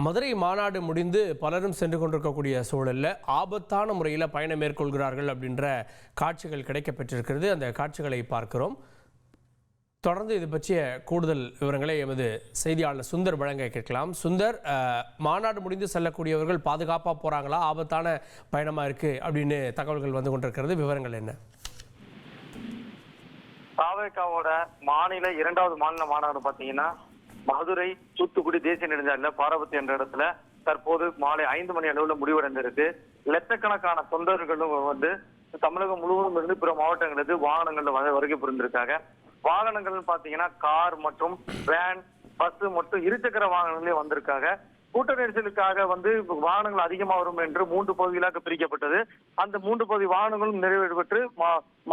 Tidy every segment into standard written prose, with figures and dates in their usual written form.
மதுரை மாநாடு முடிந்து பலரும் சென்று கொண்டிருக்கக்கூடிய சூழலில் ஆபத்தான முறையில் பயணம் மேற்கொள்கிறார்கள் அப்படின்ற காட்சிகள் கிடைக்கப்பெற்றிருக்கிறது. அந்த காட்சிகளை பார்க்கிறோம். தொடர்ந்து இது பற்றிய கூடுதல் விவரங்களை எமது செய்தியாளர் சுந்தர் வழங்க கேட்கலாம். சுந்தர், மாநாடு முடிந்து செல்லக்கூடியவர்கள் பாதுகாப்பாக போகிறாங்களா, ஆபத்தான பயணமாக இருக்குது அப்படின்னு தகவல்கள் வந்து கொண்டிருக்கிறது, விவரங்கள் என்ன? தாவேகாவோட மாநில 2வது மாநில மாநாடு பார்த்தீங்கன்னா மதுரை தூத்துக்குடி தேசிய நெடுஞ்சாலையில் பாரபத்தி என்ற இடத்துல தற்போது மாலை 5 மணி அளவில் முடிவடைந்திருக்கு. லட்சக்கணக்கான தொண்டர்களும் வந்து தமிழகம் முழுவதும் இருந்து பிற மாவட்டங்களுக்கு வாகனங்கள்ல வருகை புரிந்திருக்காங்க. வாகனங்கள் பாத்தீங்கன்னா கார் மற்றும் வேன், பஸ் மற்றும் இருசக்கர வாகனங்களே வந்திருக்காங்க. கூட்ட நெரிசலுக்காக வந்து வாகனங்கள் அதிகமாக வரும் என்று 3 பகுதிகளாக பிரிக்கப்பட்டது. அந்த 3 பகுதி வாகனங்களும் நிறைவேற்றப்பட்டு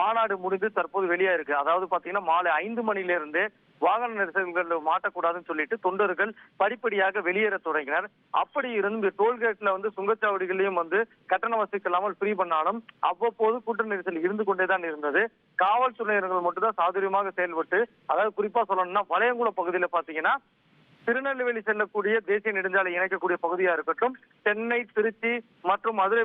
மாநாடு முடிந்து தற்போது வெளியே இருக்கு. அதாவது பாத்தீங்கன்னா மாலை 5 மணிலிருந்து வாகன நெரிசல்கள் மாட்டக்கூடாதுன்னு சொல்லிட்டு தொண்டர்கள் படிப்படியாக வெளியேற தொடங்கினர். அப்படி இருந்து டோல்கேட்ல வந்து சுங்கச்சாவடிகளையும் வந்து கட்டண வசதி இல்லாமல் ஃப்ரீ பண்ணாலும் அவ்வப்போது கூட்ட நெரிசல் இருந்து கொண்டேதான் இருந்தது. காவல்துறையினர்கள் மட்டும்தான் சாதுரியமாக செயல்பட்டு, அதாவது குறிப்பா சொல்லணும்னா வளையங்குளம் பகுதியில பாத்தீங்கன்னா திருநெல்வேலி செல்லக்கூடிய தேசிய நெடுஞ்சாலை இணைக்கக்கூடிய பகுதியா இருக்கட்டும், சென்னை, திருச்சி மற்றும் மதுரை,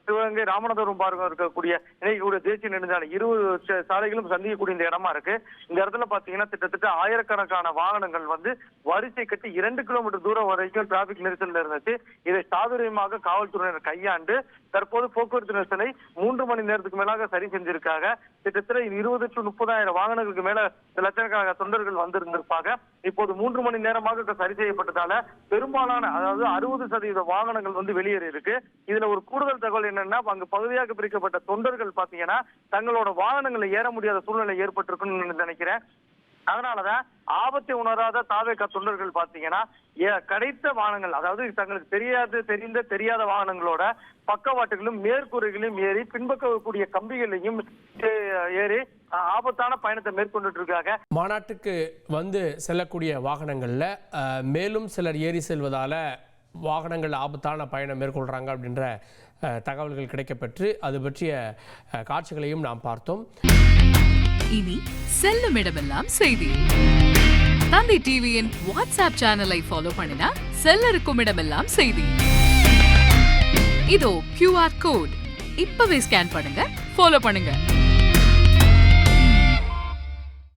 சிவகங்கை, ராமநாதபுரம் பார்க்க இருக்கக்கூடிய இணைக்கக்கூடிய தேசிய நெடுஞ்சாலை 20 சாலைகளும் சந்திக்கக்கூடிய இந்த இடமா இருக்கு. இந்த இடத்துல பாத்தீங்கன்னா கிட்டத்தட்ட ஆயிரக்கணக்கான வாகனங்கள் வந்து வரிசை கட்டி 2 கிலோமீட்டர் தூரம் வரைக்கும் டிராபிக் நெரிசல் இருந்துச்சு. இதை சாதுரியமாக காவல்துறையினர் கையாண்டு தற்போது போக்குவரத்து நெரிசலை 3 மணி நேரத்துக்கு மேலாக சரி செஞ்சிருக்காங்க. கிட்டத்தட்ட 20 to 30,000 வாகனங்களுக்கு மேல லட்சக்கணக்கான தொண்டர்கள் வந்திருந்திருப்பாங்க. இப்போது 3 மணி நேரமாக சரி செய்யப்பட்டதால பெரும்பாலான, அதாவது 60% வாகனங்கள் வந்து வெளியேறி இருக்கு. இதுல ஒரு கூடுதல் தகவல் என்னன்னா, அங்கு பகுதியாக பிரிக்கப்பட்ட தொண்டர்கள் பாத்தீங்கன்னா தங்களோட வாகனங்களை ஏற முடியாத சூழ்நிலை ஏற்பட்டிருக்குன்னு நினைக்கிறேன். அதனாலதான் ஆபத்தை உணராத தாவேகா தொண்டர்கள் பாத்தீங்கன்னா கிடைத்த வாகனங்கள், அதாவது தங்களுக்கு தெரியாத வாகனங்களோட பக்கவாட்டுகளும் மேற்கூரைகளையும் ஏறி பின்பக்க வரக்கூடிய கம்பிகளையும் ஏறி ஆபத்தான பயணத்தை மேற்கொண்டு இருக்காங்க. மாநாட்டுக்கு வந்து செல்லக்கூடிய வாகனங்கள்ல மேலும் சிலர் ஏறி செல்வதால வாகனங்கள் ஆபத்தான பயணம் மேற்கொள்றாங்க அப்படின்ற தகவல்கள் கிடைக்கப்பெற்று அது பற்றிய காட்சிகளையும் நாம் பார்த்தோம். இனி செல்லும் இடமெல்லாம் செய்தி. தந்தை டிவியின் வாட்ஸ்அப் சேனலை ஃபாலோ பண்ணினா செல்லருக்கும் இடமெல்லாம் செய்தி. இதோ QR கோட், இப்பவே ஸ்கேன் பண்ணுங்க, ஃபாலோ பண்ணுங்க.